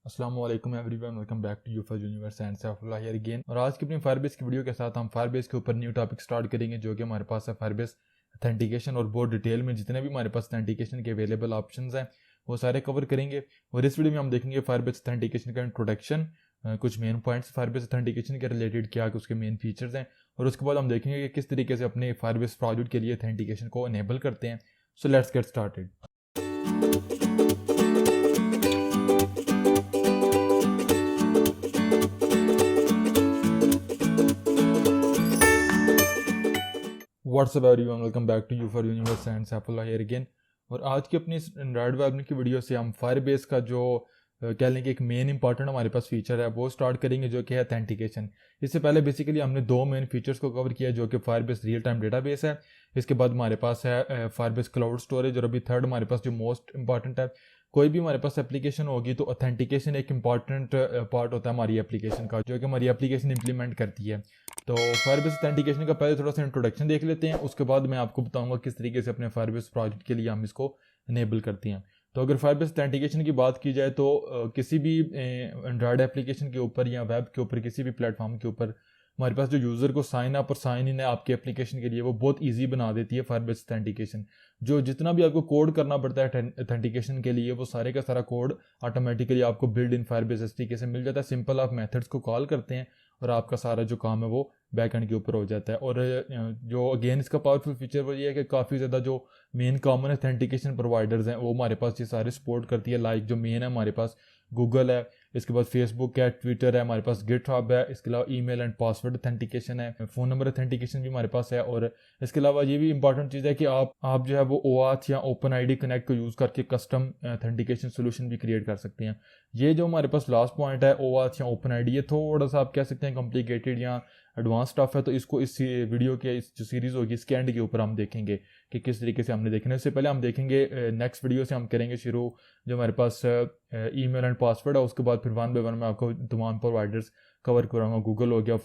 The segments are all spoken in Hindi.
अस्सलाम वालेकुम everyone, welcome back to you for universe and Saifullah here again. और आज की अपनी फायरबेस की वीडियो के साथ हम फायरबेस के ऊपर न्यू टॉपिक स्टार्ट करेंगे जो कि हमारे पास है फायरबेस अथेंटिकेशन। और बहुत डिटेल में जितने भी हमारे पास अथेंटिकेशन के अवेलेबल ऑप्शंस हैं वो सारे कवर करेंगे। और इस वीडियो में हम देखेंगे फायरबेस अथेंटिकेशन का इंट्रोडक्शन, कुछ मेन पॉइंट्स फायरबेस अथेंटिकेशन के रिलेटेड, क्या उसके मेन फीचर्स हैं, और उसके बाद हम देखेंगे कि किस तरीके से अपने फायरबेस प्रोजेक्ट के लिए अथेंटिकेशन को इनेबल करते हैं। So let's get started. What's up everyone, welcome back to you for universe and Saifullah here again. और आज की अपनी एंड्रॉयड वेब की वीडियो से हम फायरबेस का जो कह लें कि एक मेन इंपॉर्टेंट हमारे पास फीचर है वो स्टार्ट करेंगे जो कि है अथेंटिकेशन। इससे पहले बेसिकली हमने दो मेन फीचर्स को कवर किया जो कि फायरबेस रियल टाइम डेटाबेस है, इसके बाद हमारे पास है फायरबेस क्लाउड स्टोरेज, और अभी थर्ड हमारे पास जो मोस्ट इंपॉर्टेंट है, कोई भी हमारे पास एप्लीकेशन होगी तो अथेंटिकेशन एक इंपॉर्टेंट पार्ट होता है हमारी एप्लीकेशन का, जो कि हमारी एप्लीकेशन इंप्लीमेंट करती है। तो फायरबेस अथेंटिकेशन का पहले थोड़ा सा इंट्रोडक्शन देख लेते हैं, उसके बाद मैं आपको बताऊंगा किस तरीके से अपने फायरबेस प्रोजेक्ट के लिए हम इसको इनेबल करते हैं। तो अगर फायरबेस अथेंटिकेशन की बात की जाए तो किसी भी एंड्रॉयड एप्लीकेशन के ऊपर या वेब के ऊपर किसी भी प्लेटफॉर्म के ऊपर हमारे पास जो यूज़र को साइन अप और साइन इन है आपके एप्लीकेशन के लिए वो बहुत ईजी बना देती है फायरबेस अथेंटिकेशन। जो जितना भी आपको कोड करना पड़ता है अथेंटिकेशन के लिए वो सारे का सारा कोड ऑटोमेटिकली आपको बिल्ड इन फायरबेस एसडीके से मिल जाता है। सिंपल आप मेथड्स को कॉल करते हैं और आपका सारा जो काम है वो बैक एंड के ऊपर हो जाता है। और जो अगेन इसका पावरफुल फीचर वो ये है कि काफ़ी ज़्यादा जो मेन कॉमन अथेंटिकेशन प्रोवाइडर्स हैं वो हमारे पास ये सारे सपोर्ट करती है। लाइक जो मेन है हमारे पास गूगल है, इसके बाद फेसबुक है, ट्विटर है, हमारे पास गिटहब है, इसके अलावा ईमेल एंड पासवर्ड अथेंटिकेशन है, फ़ोन नंबर अथेंटिकेशन भी हमारे पास है। और इसके अलावा ये भी इंपॉर्टेंट चीज़ है कि आप जो है वो OAuth या ओपन आईडी कनेक्ट को यूज़ करके कस्टम अथेंटिकेशन सोल्यूशन भी क्रिएट कर सकते हैं। ये जो हमारे पास लास्ट पॉइंट है OAuth या ओपन आईडी, ये थोड़ा सा आप कह सकते हैं कॉम्प्लिकेटेड या एडवांस स्टफ है, तो इसको इस वीडियो के इस जो सीरीज़ होगी इसके एंड के ऊपर हम देखेंगे कि किस तरीके से हमने देखना है। इससे पहले हम देखेंगे नेक्स्ट वीडियो से हम करेंगे शुरू जो हमारे पास ईमेल एंड पासवर्ड है, उसके बाद फिर वन बाय वन मैं आपको तमाम प्रोवाइडर्स कवर कराऊंगा। गूगल हो गया,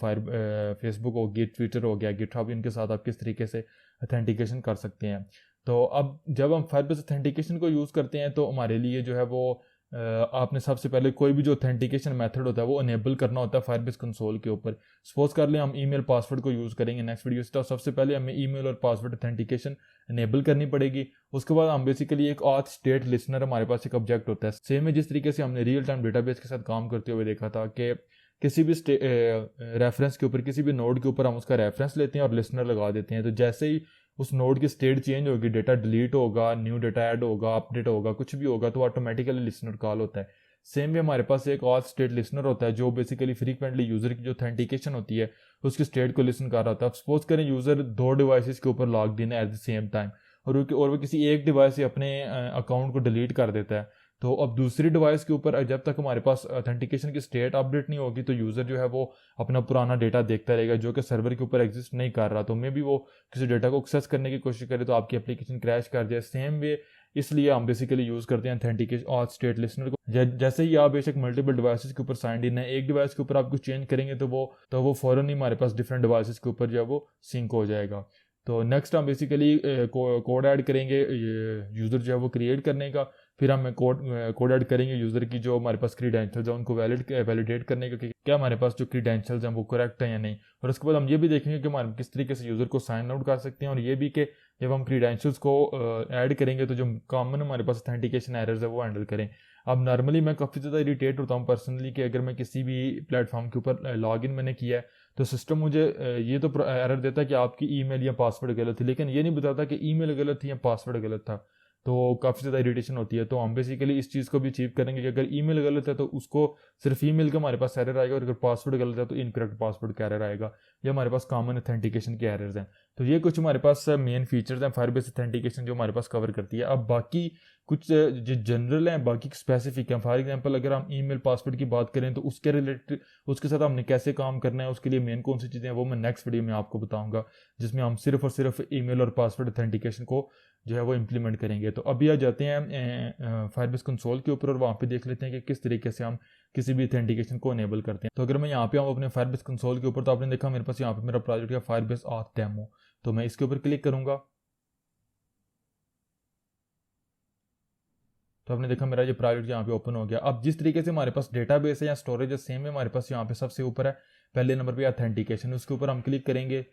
फेसबुक हो गया, ट्विटर हो गया, गिटहब, इनके साथ आप किस तरीके से अथेंटिकेशन कर सकते हैं। तो अब जब हम फायरबेस अथेंटिकेशन को यूज़ करते हैं तो हमारे लिए जो है वो आपने सबसे पहले कोई भी जो अथेंटिकेशन मेथड होता है वो अनेबल करना होता है फायरबेस कंसोल के ऊपर। सपोज कर लें हम ईमेल पासवर्ड को यूज़ करेंगे नेक्स्ट वीडियो से, तो सबसे पहले हमें ईमेल और पासवर्ड अथेंटिकेशन अनेबल करनी पड़ेगी। उसके बाद हम बेसिकली एक ऑथ स्टेट लिसनर हमारे पास एक ऑब्जेक्ट होता है, सेम है जिस तरीके से हमने रियल टाइम डेटाबेस के साथ काम करते हुए देखा था कि किसी भी रेफरेंस के ऊपर, किसी भी नोड के ऊपर हम उसका रेफरेंस लेते हैं और लिसनर लगा देते हैं। तो जैसे ही उस नोड की स्टेट चेंज होगी, डेटा डिलीट होगा, न्यू डेटा ऐड होगा, अपडेट होगा, कुछ भी होगा, तो ऑटोमेटिकली लिसनर कॉल होता है। सेम भी हमारे पास एक ऑल स्टेट लिसनर होता है जो बेसिकली फ्रीक्वेंटली यूजर की जो अथेंटिकेशन होती है उसकी स्टेट को लिसन कर रहा होता है। सपोज करें यूजर दो डिवाइसेस के ऊपर लॉग्ड इन है एट द सेम टाइम, और वो किसी एक डिवाइस से अपने अकाउंट को डिलीट कर देता है। तो अब दूसरी डिवाइस के ऊपर जब तक हमारे पास अथेंटिकेशन की स्टेट अपडेट नहीं होगी तो यूज़र जो है वो अपना पुराना डेटा देखता रहेगा जो कि सर्वर के ऊपर एग्जिस्ट नहीं कर रहा। तो मे भी वो किसी डेटा को एक्सेस करने की कोशिश करे तो आपकी एप्लीकेशन क्रैश कर जाए। सेम वे इसलिए हम बेसिकली यूज़ करते हैं अथेंटिकेशन और स्टेट लिसनर को। जैसे ही आप बेशक मल्टीपल डिवाइसेस के ऊपर साइंड इन है, एक डिवाइस के ऊपर आप कुछ चेंज करेंगे तो वो फ़ौरन ही हमारे पास डिफरेंट डिवाइसेस के ऊपर जो है वो सिंक हो जाएगा। तो नेक्स्ट हम बेसिकली कोड ऐड करेंगे यूज़र जो है वो क्रिएट करने का। फिर हम कोड ऐड करेंगे यूज़र की जो हमारे पास क्रीडेंशियल्स हैं उनको वैलिडेट करने का कि क्या हमारे पास जो क्रीडेंशियल्स हैं वो करेक्ट है या नहीं। और उसके बाद हम ये भी देखेंगे कि हमारे किस तरीके से यूज़र को साइन आउट कर सकते हैं, और ये भी कि जब हम क्रीडेंशियल्स को ऐड करेंगे तो जो कॉमन हमारे पास अथेंटिकेशन एरर्स है वो हैंडल करें। अब नॉर्मली मैं काफ़ी ज़्यादा इरिटेट होता हूँ पर्सनली कि अगर मैं किसी भी प्लेटफॉर्म के ऊपर लॉग इन मैंने किया है तो सिस्टम मुझे ये तो एरर देता है कि आपकी ईमेल या पासवर्ड गलत थी, लेकिन ये नहीं बताता कि ईमेल गलत थी या पासवर्ड गलत था। तो काफ़ी ज़्यादा इरिटेशन होती है। तो हम बेसिकली इस चीज़ को भी अचीव करेंगे कि अगर ईमेल गलत है तो उसको सिर्फ ईमेल का हमारे पास एरर आएगा, और अगर पासवर्ड गलत है तो इनकरेक्ट पासवर्ड का एरर आएगा। ये हमारे पास कॉमन अथेंटिकेशन के एरर्स हैं। तो ये कुछ हमारे पास मेन फीचर्स हैं फायरबेस अथेंटिकेशन जो हमारे पास कवर करती है। अब बाकी कुछ जो जनरल हैं, बाकी स्पेसिफिक हैं। फॉर एग्जांपल अगर हम ईमेल पासवर्ड की बात करें तो उसके रिलेटेड उसके साथ हमने कैसे काम करना है, उसके लिए मेन कौन सी चीज़ें हैं वो मैं नेक्स्ट वीडियो में आपको बताऊंगा, जिसमें हम सिर्फ और सिर्फ ईमेल और पासवर्ड अथेंटिकेशन को जो है वो इम्प्लीमेंट करेंगे। तो अभी आ जाते हैं फायरबेस कंसोल के ऊपर और वहाँ पे देख लेते हैं कि किस तरीके से हम किसी भी अथेंटिकेशन को इनेबल करते हैं। तो अगर मैं यहाँ पे आऊँ अपने फायरबेस कंसोल के ऊपर तो आपने देखा मेरे पास यहाँ पे मेरा प्रोजेक्ट है फायरबेस ऑथ डेमो। तो मैं इसके ऊपर क्लिक करूँगा। तो आपने देखा मेरा ये प्रोजेक्ट यहाँ पे ओपन हो गया। अब जिस तरीके से हमारे पास डेटाबेस है या स्टोरेज है सेम है, हमारे पास यहाँ पे सबसे ऊपर है पहले नंबर पे ऑथेंटिकेशन, उसके ऊपर हम क्लिक करेंगे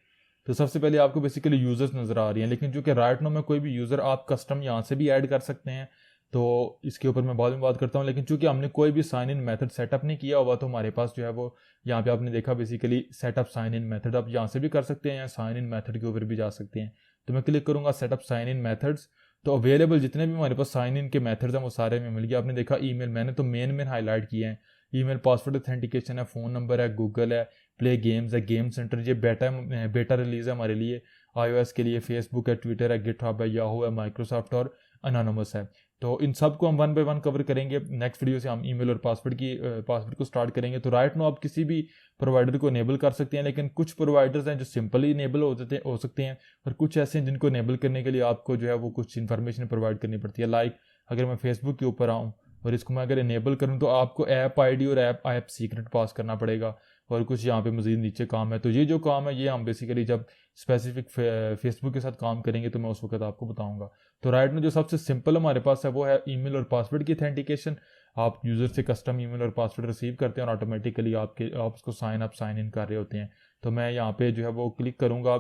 तो सबसे पहले आपको बेसिकली यूजर्स नजर आ रही हैं, लेकिन जो कि राइट नाउ में कोई भी यूजर आप कस्टम यहाँ से भी ऐड कर सकते हैं, तो इसके ऊपर मैं बाद में बात करता हूँ। लेकिन चूंकि हमने कोई भी साइन इन मेथड सेटअप नहीं किया हुआ तो हमारे पास जो है वो यहाँ पे आपने देखा basically setup sign in method, आप यहाँ से भी कर सकते हैं या साइन इन मेथड के ऊपर भी जा सकते हैं। तो मैं क्लिक करूंगा सेटअप साइन इन मेथड्स, तो अवेलेबल जितने भी हमारे पास साइन इन के मेथड्स हैं वो सारे में मिल गया। आपने देखा ईमेल, मैंने तो मेन हाईलाइट किए हैं। ईमेल, पासवर्ड ऑथेंटिकेशन है, फ़ोन नंबर है, गूगल है, प्ले गेम्स है, गेम सेंटर, ये बेटा रिलीज है हमारे लिए iOS के लिए, फेसबुक है, ट्विटर है, गिटहब है, याहू है, माइक्रोसॉफ्ट और अनोनिमस है। तो इन सब को हम वन बाय वन कवर करेंगे। नेक्स्ट वीडियो से हम ईमेल और पासवर्ड को स्टार्ट करेंगे। तो राइट नो आप किसी भी प्रोवाइडर को इनेबल कर सकते हैं, लेकिन कुछ प्रोवाइडर्स हैं जो सिंपली इनेबल हो सकते हैं और कुछ ऐसे हैं जिनको इनेबल करने के लिए आपको जो है वो कुछ इन्फॉर्मेशन प्रोवाइड करनी पड़ती है। लाइक अगर मैं फेसबुक के ऊपर आऊँ और इसको मैं अगर इनेबल करूँ तो आपको ऐप आईडी और ऐप सीक्रेट पास करना पड़ेगा और कुछ यहाँ पे मजीद नीचे काम है। तो ये जो काम है ये हम बेसिकली जब स्पेसिफिक फेसबुक के साथ काम करेंगे तो मैं उस वक्त आपको बताऊंगा। तो राइट में जो सबसे सिंपल हमारे पास है वो है ईमेल और पासवर्ड की ऑथेंटिकेशन। आप यूज़र से कस्टम ईमेल और पासवर्ड रिसीव करते हैं और ऑटोमेटिकली आप उसको साइन इन कर रहे होते हैं। तो मैं यहाँ पे जो है वो क्लिक करूँगा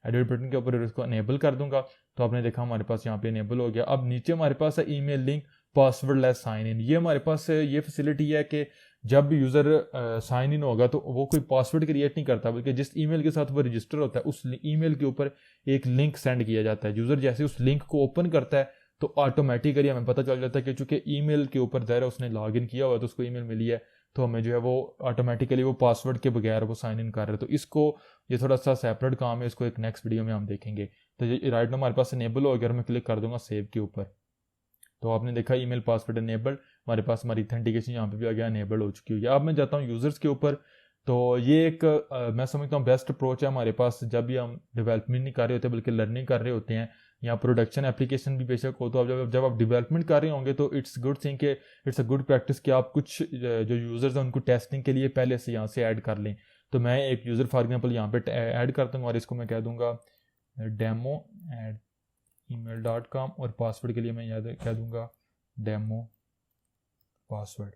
एडिट बटन के ऊपर, इसको अनेबल कर दूंगा। तो आपने देखा हमारे पास यहाँ पे अनेबल हो गया। अब नीचे हमारे पास है email link password less sign in. ये हमारे पास ये फैसिलिटी है कि जब भी यूज़र साइन इन होगा तो वो कोई पासवर्ड क्रिएट नहीं करता, बल्कि जिस ईमेल के साथ वो रजिस्टर होता है उस ईमेल के ऊपर एक लिंक सेंड किया जाता है। यूज़र जैसे उस लिंक को ओपन करता है तो ऑटोमेटिकली हमें पता चल जाता है कि चूंकि ईमेल के ऊपर ज़ाहिर है उसने लॉगिन किया हुआ है तो उसको ईमेल मिली है, तो हमें जो है वो ऑटोमेटिकली वो पासवर्ड के बगैर वो साइन इन कर रहे हैं। तो इसको ये थोड़ा सा सेपरेट काम है, इसको एक नेक्स्ट वीडियो में हम देखेंगे। तो ये राइट नाउ हमारे पास इनेबल हो गया और मैं क्लिक कर दूंगा सेव के ऊपर। तो आपने देखा ईमेल पासवर्ड इनेबल्ड, हमारे पास हमारी ऑथेंटिकेशन यहाँ पे भी आ गया, इनेबल हो चुकी है। अब मैं जाता हूँ यूज़र्स के ऊपर। तो ये एक मैं समझता हूँ बेस्ट अप्रोच है हमारे पास जब भी हम डेवलपमेंट नहीं कर रहे होते बल्कि लर्निंग कर रहे होते हैं, या प्रोडक्शन एप्लीकेशन भी बेशक हो। तो जब आप डेवलपमेंट कर रहे होंगे तो इट्स गुड थिंग के इट्स अ गुड प्रैक्टिस कि आप कुछ जो यूज़र्स हैं उनको टेस्टिंग के लिए पहले से यहाँ से ऐड कर लें। तो मैं एक यूज़र फॉर एग्जाम्पल यहाँ पे ऐड कर दूँगा और इसको मैं कह दूँगा demo@email.com और पासवर्ड के लिए मैं याद कह दूँगा डेमो पासवर्ड।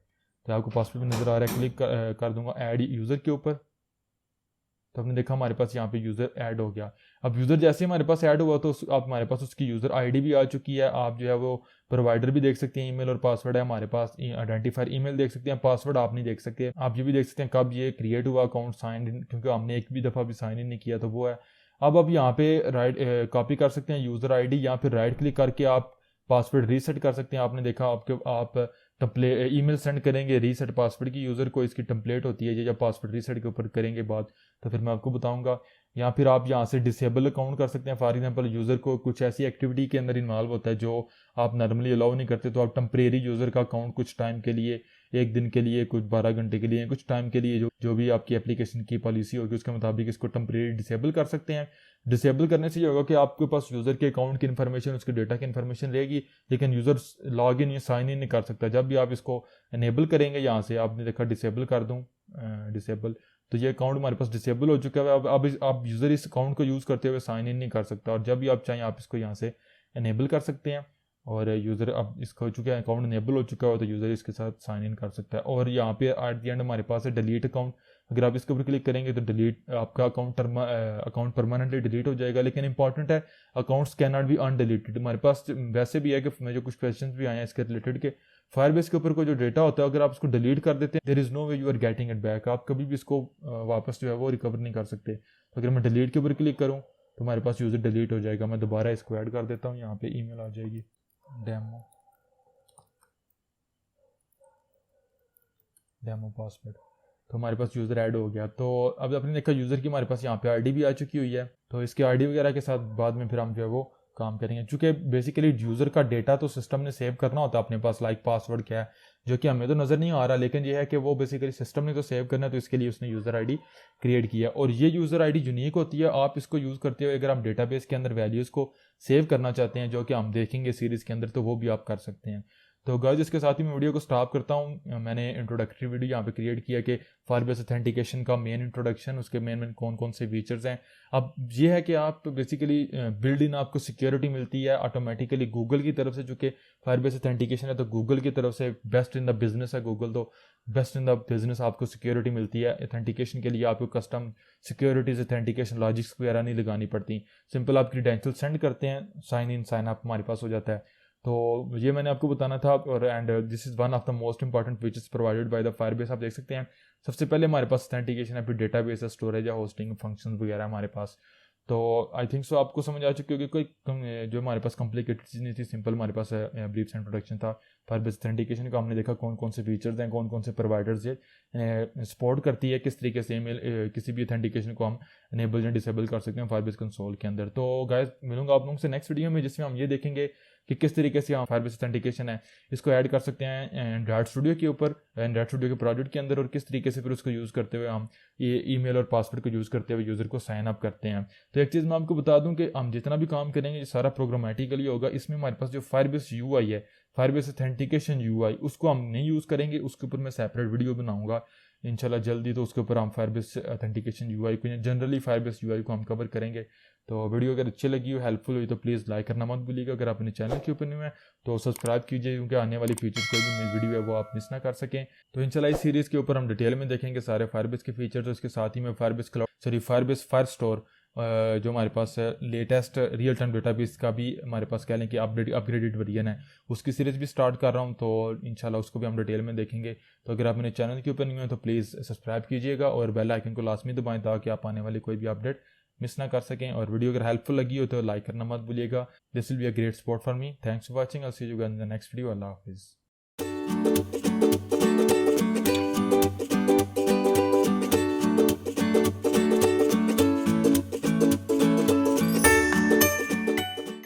तो आपको पासवर्ड भी नज़र आ रहा है, क्लिक कर दूंगा ऐड यूज़र के ऊपर। तो आपने देखा हमारे पास यहाँ पे यूज़र ऐड हो गया। अब यूज़र जैसे हमारे पास ऐड हुआ तो आप हमारे पास उसकी यूज़र आईडी भी आ चुकी है। आप जो है वो प्रोवाइडर भी देख सकते हैं, ईमेल और पासवर्ड है हमारे पास, आइडेंटिफायर ईमेल देख सकते हैं, पासवर्ड आप नहीं देख सकते। आप ये भी देख सकते हैं कब ये क्रिएट हुआ अकाउंट साइन इन, क्योंकि हमने एक भी दफ़ा भी साइन इन नहीं किया तो वो है। अब आप यहाँ पे राइट कॉपी कर सकते हैं यूज़र आई या फिर राइट क्लिक करके आप पासवर्ड रीसेट कर सकते हैं। आपने देखा आप टेम्पलेट ईमेल सेंड करेंगे रीसेट पासवर्ड की यूज़र को, इसकी टेम्पलेट होती है ये, जब पासवर्ड रीसेट के ऊपर करेंगे बात तो फिर मैं आपको बताऊंगा। या फिर आप यहाँ से डिसेबल अकाउंट कर सकते हैं। फॉर एग्जांपल यूज़र को कुछ ऐसी एक्टिविटी के अंदर इन्वॉल्व होता है जो आप नॉर्मली अलाउ नहीं करते, तो आप टेम्परेरी यूज़र का अकाउंट कुछ टाइम के लिए, एक दिन के लिए, कुछ 12 घंटे के लिए, कुछ टाइम के लिए, जो भी आपकी एप्लीकेशन की पॉलिसी होगी उसके मुताबिक इसको टेम्परेरी डिसेबल कर सकते हैं। डिसेबल करने से ये होगा कि आपके पास यूज़र के अकाउंट की इन्फॉर्मेशन, उसके डेटा की इन्फॉर्मेशन रहेगी, लेकिन यूज़र लॉग इन या साइन इन नहीं कर सकता। जब भी आप इसको इनेबल करेंगे, यहाँ से आपने देखा डिसेबल कर दूँ डिसेबल, तो ये अकाउंट हमारे पास डिसेबल हो चुका है। अब आप यूज़र इस अकाउंट को यूज़ करते हुए साइन इन नहीं कर सकता, और जब भी आप चाहें आप इसको यहाँ से इनेबल कर सकते हैं। और यूज़र अब इसका हो चुका है अकाउंट इनेबल हो चुका है तो यूज़र इसके साथ साइन इन कर सकता है। और यहाँ पे एट द एंड हमारे पास है डिलीट अकाउंट। अगर आप इसके ऊपर क्लिक करेंगे तो डिलीट आपका अकाउंट परमानेंटली डिलीट हो जाएगा। लेकिन इंपॉर्टेंट है अकाउंट्स कैन नॉट बी अनडिलीटेड। हमारे पास वैसे भी है कि मुझे कुछ क्वेश्चन भी आए हैं इसके रिलेटेड के फायरबेस के ऊपर कोई जो डेटा होता है अगर आप उसको डिलीट कर देते हैं, there is no way you are getting it back. आप कभी भी इसको वापस जो है वो रिकवर नहीं कर सकते। तो अगर मैं डिलीट के ऊपर क्लिक करूँ तो हमारे पास यूज़र डिलीट हो जाएगा। मैं दोबारा इसको ऐड कर देता हूँ, यहाँ पे ईमेल आ जाएगी डेमो पासवर्ड, तो हमारे पास यूज़र ऐड हो गया। तो अब आपने देखा यूज़र की हमारे पास यहाँ पे आईडी भी आ चुकी हुई है। तो इसके आईडी वगैरह के साथ बाद में फिर हम जो है वो काम करेंगे, क्योंकि बेसिकली यूज़र का डेटा तो सिस्टम ने सेव करना होता है अपने पास, लाइक पासवर्ड क्या है जो कि हमें तो नज़र नहीं आ रहा, लेकिन ये है कि वो बेसिकली सिस्टम ने तो सेव करना है, तो इसके लिए उसने यूज़र आईडी क्रिएट किया। और ये यूज़र आईडी यूनिक होती है। आप इसको यूज़ करते हुए अगर आप डेटाबेस के अंदर वैल्यूज़ को सेव करना चाहते हैं जो कि हम देखेंगे सीरीज़ के अंदर, तो वो भी आप कर सकते हैं। तो गाइस इसके साथ ही मैं वीडियो को स्टॉप करता हूँ। मैंने इंट्रोडक्टरी वीडियो यहाँ पे क्रिएट किया कि फायरबेस ऑथेंटिकेशन का मेन इंट्रोडक्शन, उसके मेन कौन कौन से फीचर्स हैं। अब ये है कि आप बेसिकली बिल्ड इन आपको सिक्योरिटी मिलती है ऑटोमेटिकली गूगल की तरफ से, चूँकि फायरबेस ऑथेंटिकेशन है तो गूगल की तरफ से बेस्ट इन द बिजनेस है गूगल, तो बेस्ट इन द बिजनेस आपको सिक्योरिटी मिलती है। ऑथेंटिकेशन के लिए आपको कस्टम सिक्योरिटीज ऑथेंटिकेशन लॉजिक्स वगैरह नहीं लगानी पड़ती, सिंपल आप क्रीडेंशियल सेंड करते हैं, साइन इन साइन अप हमारे पास हो जाता है। तो ये मैंने आपको बताना था। और and this is one of the most important features provided by the Firebase. आप देख सकते हैं सबसे पहले हमारे पास ऑथेंटिकेशन है, फिर डेटाबेस है, स्टोरेज है, होस्टिंग फंक्शन वगैरह हमारे पास। तो आई थिंक सो आपको समझ आ चुकी होगी, कोई जो हमारे पास कॉम्प्लिकेटेड चीज़ नहीं थी, सिंपल हमारे पास ब्रीफ इंट्रोडक्शन था। फायरबेस ऑथेंटिकेशन का हमने देखा कौन कौन से फीचर्स हैं, कौन कौन से प्रोवाइडर्स ये सपोर्ट करती है, किस तरीके से ईमेल किसी भी ऑथेंटिकेशन को हम इनेबल या डिसेबल कर सकते हैं फायरबेस कंसोल के अंदर। तो गाइस मिलूंगा आप लोगों से नेक्स्ट वीडियो में, जिसमें हम ये देखेंगे कि किस तरीके से हम फायरबेस ऑथेंटिकेशन है इसको ऐड कर सकते हैं एंड्रॉइड स्टूडियो के ऊपर, एंड्रॉइड स्टूडियो के प्रोजेक्ट के अंदर, और किस तरीके से फिर उसको यूज़ करते हुए हम ये ईमेल और पासवर्ड को यूज़ करते हुए यूज़र को साइन अप करते हैं। तो एक चीज़ मैं आपको बता दूं कि हम जितना भी काम करेंगे ये सारा प्रोग्रामेटिकली होगा। इसमें हमारे पास जो फायरबेस यूआई है, फायरबेस ऑथेंटिकेशन यूआई, उसको हम नहीं यूज़ करेंगे, उसके ऊपर मैं सेपरेट वीडियो बनाऊंगा इंशाल्लाह जल्दी। तो उसके ऊपर हम फायरबेस ऑथेंटिकेशन यूआई को, जनरली फायरबेस यूआई को हम कवर करेंगे। तो वीडियो अगर अच्छी लगी हो, हेल्पफुल हुई, तो प्लीज़ लाइक करना मत भूलिएगा। अगर आप अपने चैनल के ऊपर न्यू है तो सब्सक्राइब कीजिए, क्योंकि आने वाली फीचर्स कोई भी वीडियो है वो आप मिस ना कर सकें। तो इंशाल्लाह इस सीरीज़ के ऊपर हम डिटेल में देखेंगे सारे फायरबेस के फीचर्स। उसके साथ ही में फायरबेस फायर स्टोर जो हमारे पास लेटेस्ट रियल टाइम डेटाबेस का भी हमारे पास कह लें कि अपग्रेडेड वर्जन है, उसकी सीरीज़ भी स्टार्ट कर रहा हूँ। तो इंशाल्लाह उसको भी हम डिटेल में देखेंगे। तो अगर आप मेरे चैनल के ऊपर नहीं हैं तो प्लीज़ सब्सक्राइब कीजिएगा और बेल आइकन को लाजमी दबाएं, ताकि आप आने वाली कोई भी अपडेट मिस ना कर सकें। और वीडियो अगर हेल्पफुल लगी हो तो लाइक करना मत भूलिएगा। This will be a great support for me. Thanks for watching. I see you guys in the next video. अल्लाह हाफिज़।